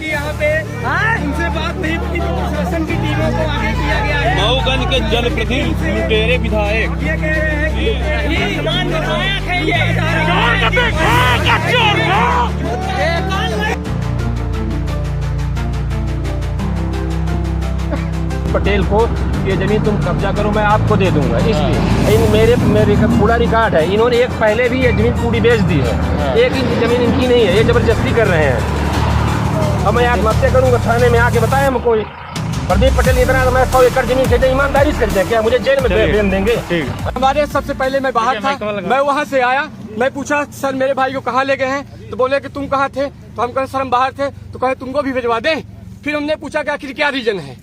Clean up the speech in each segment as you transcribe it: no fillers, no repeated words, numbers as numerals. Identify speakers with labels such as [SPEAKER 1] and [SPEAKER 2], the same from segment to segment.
[SPEAKER 1] यहाँ पे उनसे बात नहीं की तो प्रशासन की टीमों को आगे किया गया है।
[SPEAKER 2] मऊगंज के जनप्रतिनिधि लुटेरे विधायक
[SPEAKER 1] ये कह रहे हैं कि वर्तमान विधायक है ये
[SPEAKER 3] पटेल को ये जमीन तुम कब्जा करो, मैं आपको दे दूंगा। इसलिए मेरे पूरा रिकॉर्ड है। इन्होंने एक पहले भी ये जमीन पूरी बेच दी है, एक इंच जमीन इनकी नहीं है, ये जबरदस्ती कर रहे हैं। अब मैं आत्महत्या करूंगा, थाने में आके बताया हमको प्रदीप पटेल इतना तो मैं 100 एकड़ जमीन खरीदे, ईमानदारी से खरीदे, क्या मुझे जेल में भेज देंगे?
[SPEAKER 1] हमारे सबसे पहले मैं बाहर था, मैं वहाँ से आया, मैं पूछा सर मेरे भाई को कहाँ ले गए हैं, तो बोले कि तुम कहाँ थे, तो हम कहे सर हम बाहर थे, तो कहे तुमको भी भिजवा दें। फिर हमने पूछा कि आखिर क्या रीजन है।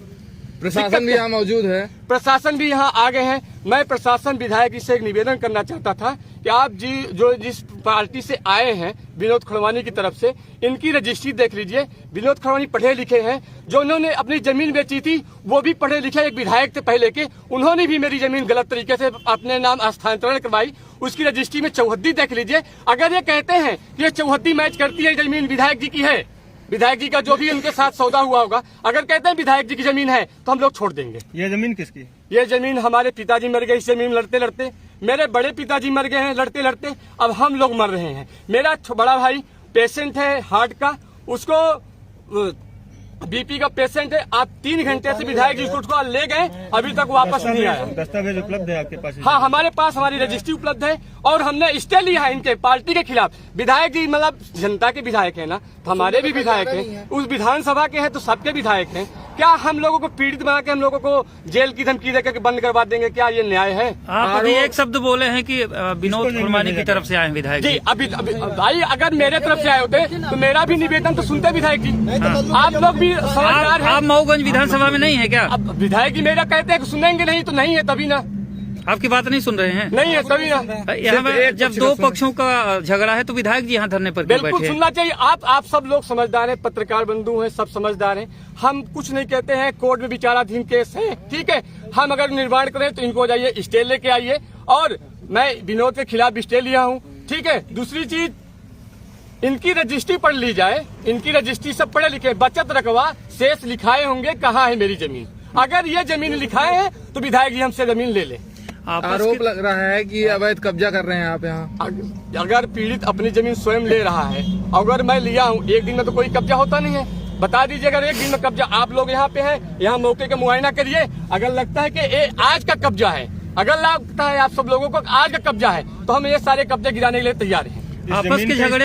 [SPEAKER 4] प्रशासन भी यहाँ मौजूद है,
[SPEAKER 1] प्रशासन भी यहाँ आ गए हैं। मैं प्रशासन विधायक जी से एक निवेदन करना चाहता था कि आप जी जो जिस पार्टी से आए हैं विनोद खड़वानी की तरफ से, इनकी रजिस्ट्री देख लीजिए। विनोद खड़वानी पढ़े लिखे हैं, जो उन्होंने अपनी जमीन बेची थी वो भी पढ़े लिखे एक विधायक थे पहले के, उन्होंने भी मेरी जमीन गलत तरीके से अपने नाम स्थानांतरण करवाई। उसकी रजिस्ट्री में चौहद्दी देख लीजिए। अगर ये कहते हैं कि ये चौहद्दी मैच करती है, जमीन विधायक जी की है, विधायक जी का जो भी उनके साथ सौदा हुआ होगा, अगर कहते हैं विधायक जी की जमीन है तो हम लोग छोड़ देंगे।
[SPEAKER 2] ये जमीन किसकी?
[SPEAKER 1] ये जमीन हमारे पिताजी मर गए इस जमीन लड़ते लड़ते, मेरे बड़े पिताजी मर गए हैं लड़ते लड़ते, अब हम लोग मर रहे हैं। मेरा बड़ा भाई पेशेंट है हार्ट का, उसको बीपी का पेशेंट है। आप 3 घंटे से विधायक जी उसको ले गए, अभी तक वापस नहीं आया।
[SPEAKER 2] दस्तावेज उपलब्ध है आपके पास?
[SPEAKER 1] हाँ, हमारे पास हमारी रजिस्ट्री उपलब्ध है और हमने स्टे लिया है इनके पार्टी के खिलाफ। विधायक जी मतलब जनता के विधायक है ना, तो हमारे भी विधायक हैं, उस विधानसभा के हैं तो सबके विधायक हैं। क्या हम लोगों को पीड़ित बना के हम लोगों को जेल की धमकी देकर बंद करवा देंगे? क्या ये न्याय है?
[SPEAKER 5] आप अभी एक शब्द बोले हैं कि विनोद खड़वानी की तरफ से आए विधायक
[SPEAKER 1] जी। अभी भाई अगर मेरे तरफ से आए होते तो मेरा भी निवेदन तो सुनते विधायक जी। आप लोग भी समझदार हैं।
[SPEAKER 5] आप मऊगंज विधानसभा में नहीं है क्या?
[SPEAKER 1] अब विधायक जी मेरा कहते हैं कि सुनेंगे नहीं तो नहीं है, तभी ना।
[SPEAKER 5] आपकी बात नहीं सुन रहे हैं?
[SPEAKER 1] नहीं है तभी ना।
[SPEAKER 5] यहाँ जब दो पक्षों का झगड़ा है तो विधायक जी यहाँ धरने पर क्यों
[SPEAKER 1] बिल्कुल
[SPEAKER 5] बैठे?
[SPEAKER 1] सुनना चाहिए। आप सब लोग समझदार हैं, पत्रकार बंधु हैं, सब समझदार हैं। हम कुछ नहीं कहते हैं, कोर्ट में विचाराधीन केस है, ठीक है। हम अगर निर्माण करें तो इनको जाइए स्टे लेके आइए, और मैं विनोद के खिलाफ स्टे लिया हूँ, ठीक है। दूसरी चीज, इनकी रजिस्ट्री पढ़ ली जाए, इनकी रजिस्ट्री सब पढ़े लिखे, बचत रकबा शेष लिखाए होंगे, कहाँ है मेरी जमीन। अगर ये जमीन लिखाए हैं तो विधायक जी हमसे जमीन ले लें।
[SPEAKER 4] आरोप लग रहा है कि अवैध कब्जा कर रहे हैं आप यहाँ।
[SPEAKER 1] अगर पीड़ित अपनी जमीन स्वयं ले रहा है, अगर मैं लिया हूँ, एक दिन में तो कोई कब्जा होता नहीं है। बता दीजिए अगर एक दिन में कब्जा, आप लोग यहाँ पे हैं, यहाँ मौके का मुआयना करिए। अगर लगता है कि आज का कब्जा है, अगर लगता है आप सब लोगों को आज का कब्जा है, तो हम ये सारे कब्जे गिराने के लिए तैयार हैं।
[SPEAKER 5] आपस के झगड़े